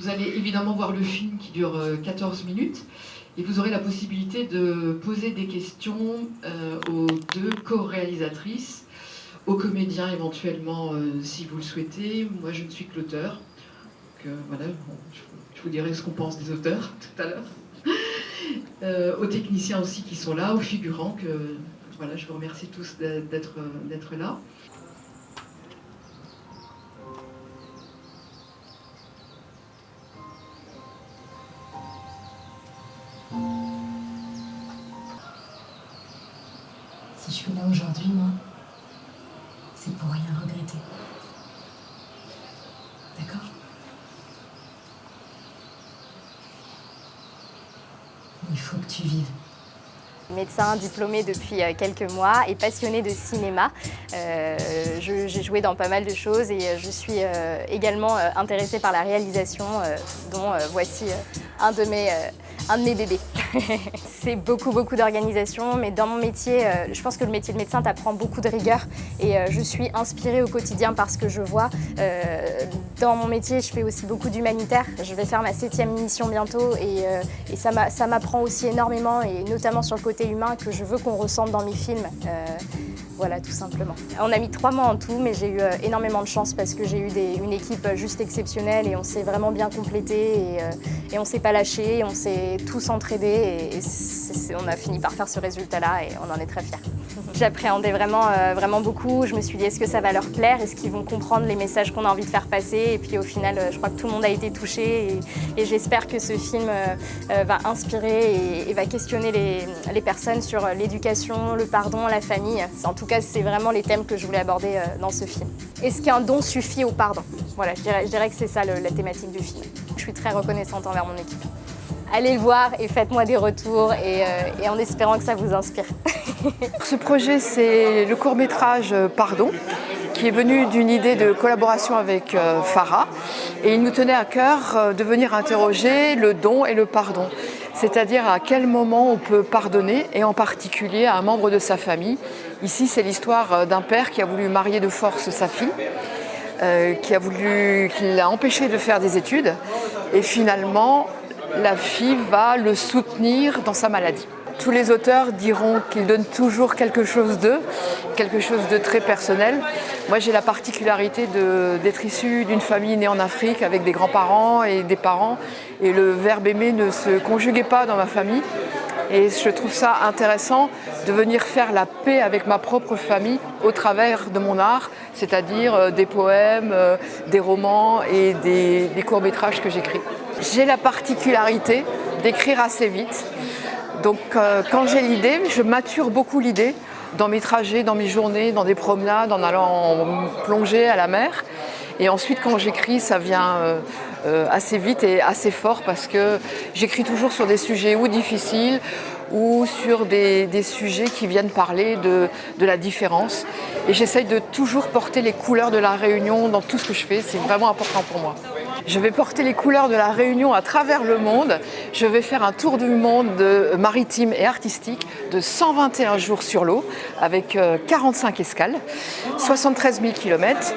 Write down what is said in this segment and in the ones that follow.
Vous allez évidemment voir le film qui dure 14 minutes et vous aurez la possibilité de poser des questions aux deux co-réalisatrices, aux comédiens éventuellement si vous le souhaitez. Moi je ne suis que l'auteur, donc voilà, bon, je vous dirai ce qu'on pense des auteurs tout à l'heure. Aux techniciens aussi qui sont là, aux figurants, que voilà, je vous remercie tous d'être là. Si je suis là aujourd'hui, moi, c'est pour rien regretter. D'accord? Il faut que tu vives. Médecin diplômé depuis quelques mois et passionné de cinéma. J'ai joué dans pas mal de choses et je suis également intéressée par la réalisation, dont voici un de mes bébés. C'est beaucoup d'organisation, mais dans mon métier, je pense que le métier de médecin t'apprend beaucoup de rigueur et je suis inspirée au quotidien par ce que je vois. Dans mon métier, je fais aussi beaucoup d'humanitaire. Je vais faire ma 7e mission bientôt et ça m'apprend aussi énormément, et notamment sur le côté humain que je veux qu'on ressente dans mes films. Voilà, tout simplement. On a mis 3 mois en tout, mais j'ai eu énormément de chance parce que j'ai eu une équipe juste exceptionnelle et on s'est vraiment bien complété et on s'est pas lâché, on s'est tous entraidés et on a fini par faire ce résultat-là et on en est très fiers. J'appréhendais vraiment beaucoup. Je me suis dit, est-ce que ça va leur plaire? Est-ce qu'ils vont comprendre les messages qu'on a envie de faire passer? Et puis au final, je crois que tout le monde a été touché et j'espère que ce film va inspirer et va questionner les personnes sur l'éducation, le pardon, la famille. En tout cas, c'est vraiment les thèmes que je voulais aborder dans ce film. Est-ce qu'un don suffit au pardon? Voilà, je dirais que c'est ça la thématique du film. Je suis très reconnaissante envers mon équipe. Allez le voir et faites-moi des retours et en espérant que ça vous inspire. Ce projet, c'est le court-métrage Pardon, qui est venu d'une idée de collaboration avec Farah. Et il nous tenait à cœur de venir interroger le don et le pardon. C'est-à-dire à quel moment on peut pardonner, et en particulier à un membre de sa famille. Ici, c'est l'histoire d'un père qui a voulu marier de force sa fille, qui l'a empêché de faire des études. Et finalement, la fille va le soutenir dans sa maladie. Tous les auteurs diront qu'ils donnent toujours quelque chose d'eux, quelque chose de très personnel. Moi, j'ai la particularité d'être issue d'une famille née en Afrique avec des grands-parents et des parents. Et le verbe aimer ne se conjuguait pas dans ma famille. Et je trouve ça intéressant de venir faire la paix avec ma propre famille au travers de mon art, c'est-à-dire des poèmes, des romans et des courts-métrages que j'écris. J'ai la particularité d'écrire assez vite. Donc quand j'ai l'idée, je mature beaucoup l'idée dans mes trajets, dans mes journées, dans des promenades, en allant plonger à la mer. Et ensuite, quand j'écris, ça vient assez vite et assez fort parce que j'écris toujours sur des sujets ou difficiles ou sur des sujets qui viennent parler de la différence. Et j'essaye de toujours porter les couleurs de la Réunion dans tout ce que je fais. C'est vraiment important pour moi. Je vais porter les couleurs de la Réunion à travers le monde. Je vais faire un tour du monde maritime et artistique de 121 jours sur l'eau avec 45 escales, 73 000 km.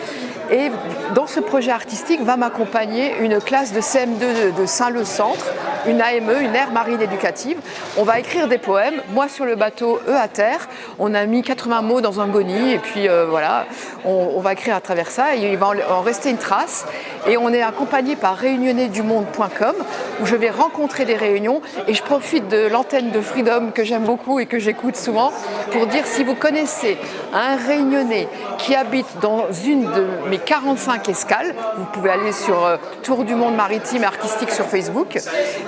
Et dans ce projet artistique va m'accompagner une classe de CM2 de Saint-Leu-Centre, une AME, une aire marine éducative. On va écrire des poèmes, moi sur le bateau, eux à terre. On a mis 80 mots dans un goni et puis voilà, on va écrire à travers ça et il va en rester une trace. Et on est accompagné par réunionnaiesdumonde.com où je vais rencontrer des réunions et je profite de l'antenne de Freedom que j'aime beaucoup et que j'écoute souvent pour dire si vous connaissez un réunionnais qui habite dans une de mes 45 escales, vous pouvez aller sur Tour du monde maritime et artistique sur Facebook,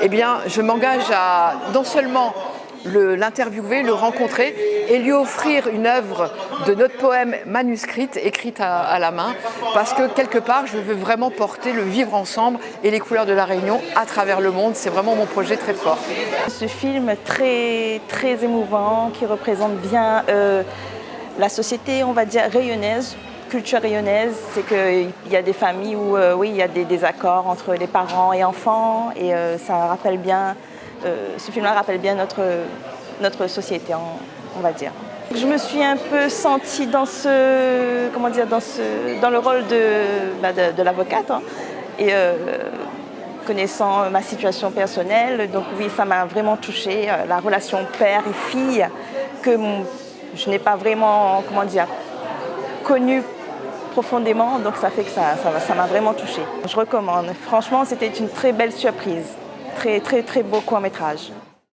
eh bien je m'engage à non seulement l'interviewer, le rencontrer et lui offrir une œuvre de notre poème manuscrite, écrite à la main, parce que quelque part, je veux vraiment porter le vivre ensemble et les couleurs de la Réunion à travers le monde. C'est vraiment mon projet très fort. Ce film très émouvant qui représente bien la société, on va dire, réunionnaise, culture réunionnaise, c'est qu'il y a des familles où oui, il y a des désaccords entre les parents et enfants et ça rappelle bien, ce film-là rappelle bien notre société, on va dire. Je me suis un peu sentie dans dans le rôle de l'avocate hein, et connaissant ma situation personnelle. Donc oui, ça m'a vraiment touchée, la relation père et fille que je n'ai pas vraiment, connue profondément. Donc ça fait que ça m'a vraiment touchée. Je recommande. Franchement, c'était une très belle surprise. Très, très, très beau court-métrage.